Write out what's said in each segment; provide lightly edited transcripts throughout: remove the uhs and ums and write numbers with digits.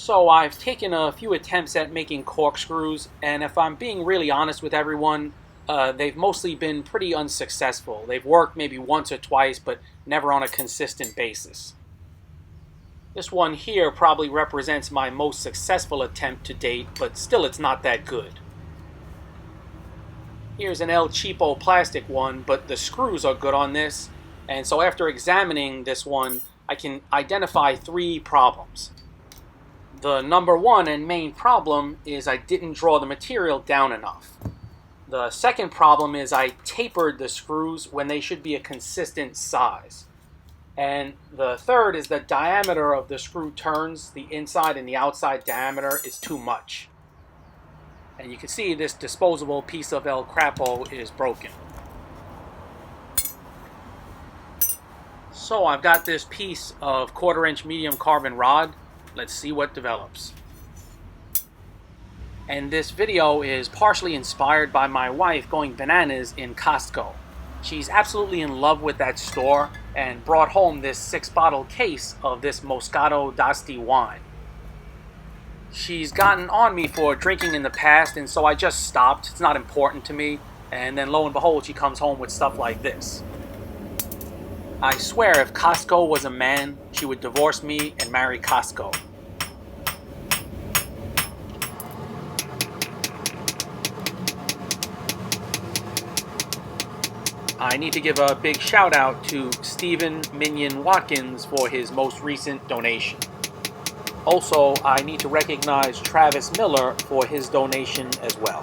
So I've taken a few attempts at making corkscrews, and if I'm being really honest with everyone, they've mostly been pretty unsuccessful. They've worked maybe once or twice, but never on a consistent basis. This one here probably represents my most successful attempt to date, but still it's not that good. Here's an El Cheapo plastic one, but the screws are good on this, and so after examining this one, I can identify three problems. The number one and main problem is I didn't draw the material down enough. The second problem is I tapered the screws when they should be a consistent size. And the third is the diameter of the screw turns, the inside and the outside diameter, is too much. And you can see this disposable piece of El Crapo is broken. So I've got this piece of 1/4-inch medium carbon rod. Let's see what develops. And this video is partially inspired by my wife going bananas in Costco. She's absolutely in love with that store and brought home this 6-bottle case of this Moscato d'Asti wine. She's gotten on me for drinking in the past, and so I just stopped. It's not important to me. And then lo and behold, she comes home with stuff like this. I swear if Costco was a man, she would divorce me and marry Costco. I need to give a big shout out to Stephen Minion Watkins for his most recent donation. Also, I need to recognize Travis Miller for his donation as well.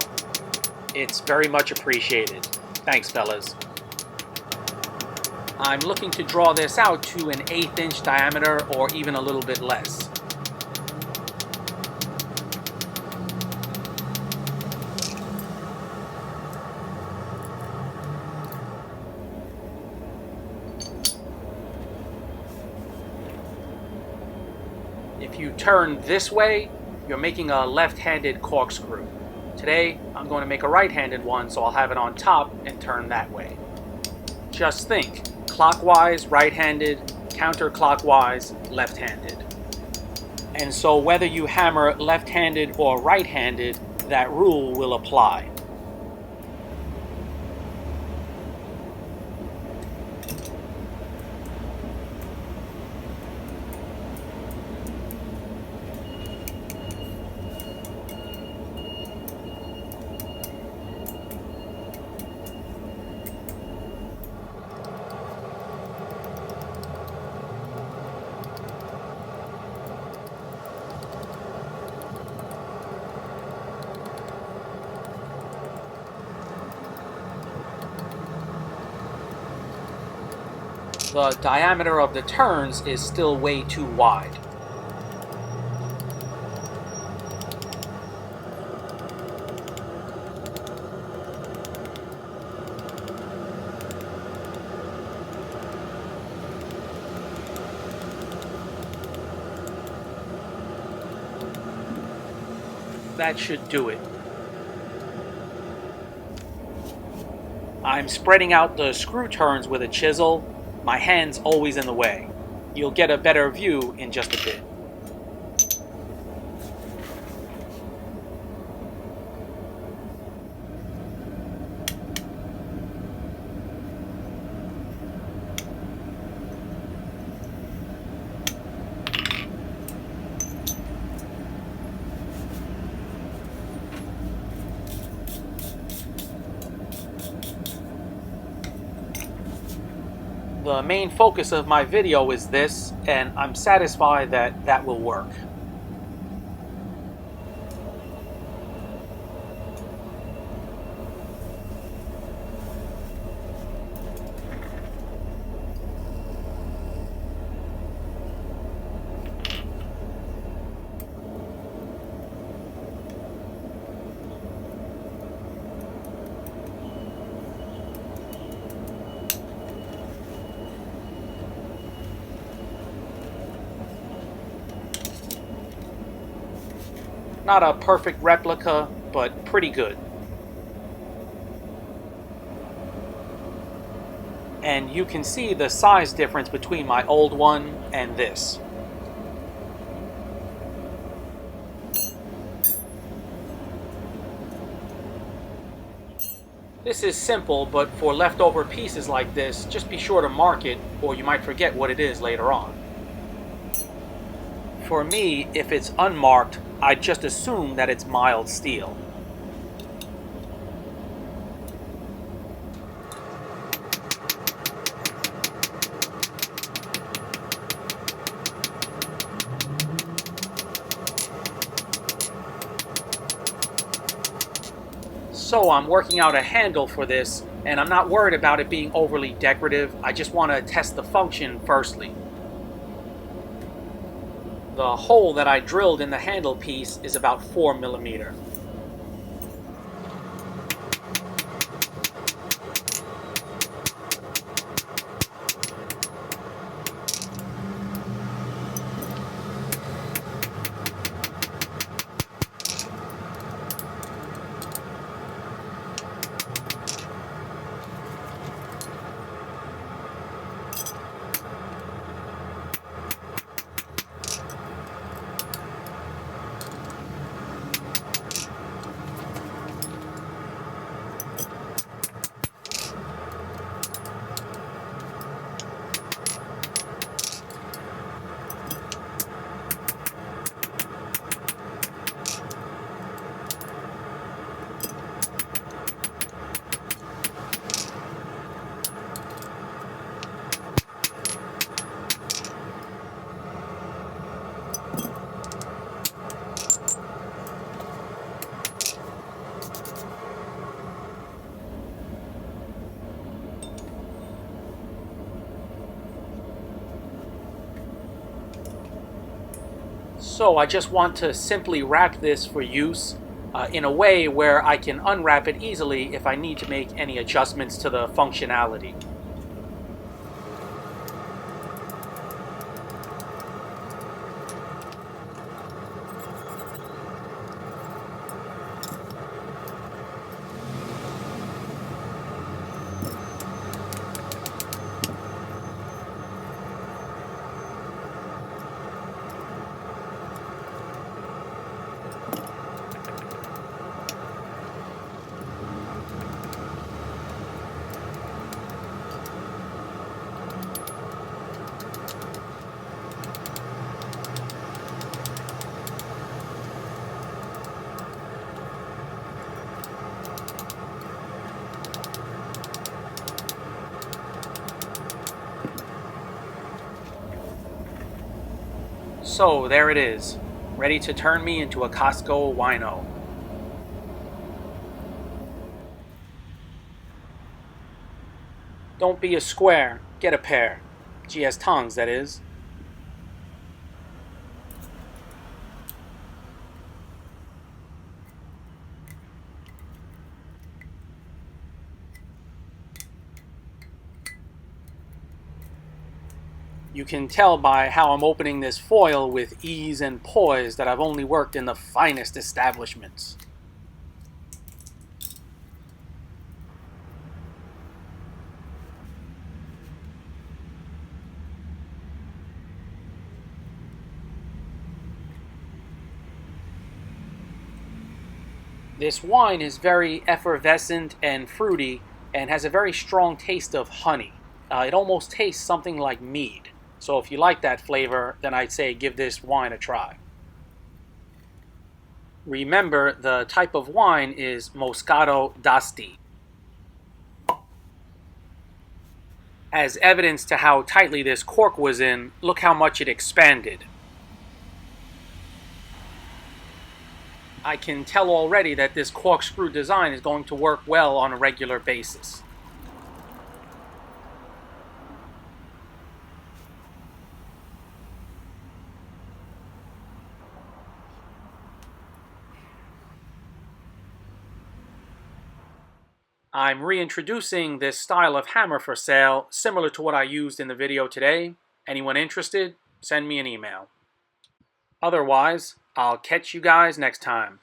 It's very much appreciated. Thanks, fellas. I'm looking to draw this out to an 1/8-inch diameter or even a little bit less. If you turn this way, you're making a left-handed corkscrew. Today, I'm going to make a right-handed one, so I'll have it on top and turn that way. Just think, clockwise, right-handed, counterclockwise, left-handed. And so whether you hammer left-handed or right-handed, that rule will apply. The diameter of the turns is still way too wide. That should do it. I'm spreading out the screw turns with a chisel. My hand's always in the way. You'll get a better view in just a bit. The main focus of my video is this, and I'm satisfied that that will work. Not a perfect replica, but pretty good. And you can see the size difference between my old one and this. This is simple, but for leftover pieces like this, just be sure to mark it or you might forget what it is later on. For me, if it's unmarked, I'd just assume that it's mild steel. So I'm working out a handle for this, and I'm not worried about it being overly decorative. I just want to test the function firstly. The hole that I drilled in the handle piece is about 4 millimeters. So I just want to simply wrap this for use in a way where I can unwrap it easily if I need to make any adjustments to the functionality. So there it is, ready to turn me into a Costco wino. Don't be a square, get a pair. GS Tongs, that is. You can tell by how I'm opening this foil with ease and poise that I've only worked in the finest establishments. This wine is very effervescent and fruity and has a very strong taste of honey. It almost tastes something like mead. So if you like that flavor, then I'd say give this wine a try. Remember, the type of wine is Moscato d'Asti. As evidence to how tightly this cork was in, look how much it expanded. I can tell already that this corkscrew design is going to work well on a regular basis. I'm reintroducing this style of hammer for sale, similar to what I used in the video today. Anyone interested? Send me an email. Otherwise, I'll catch you guys next time.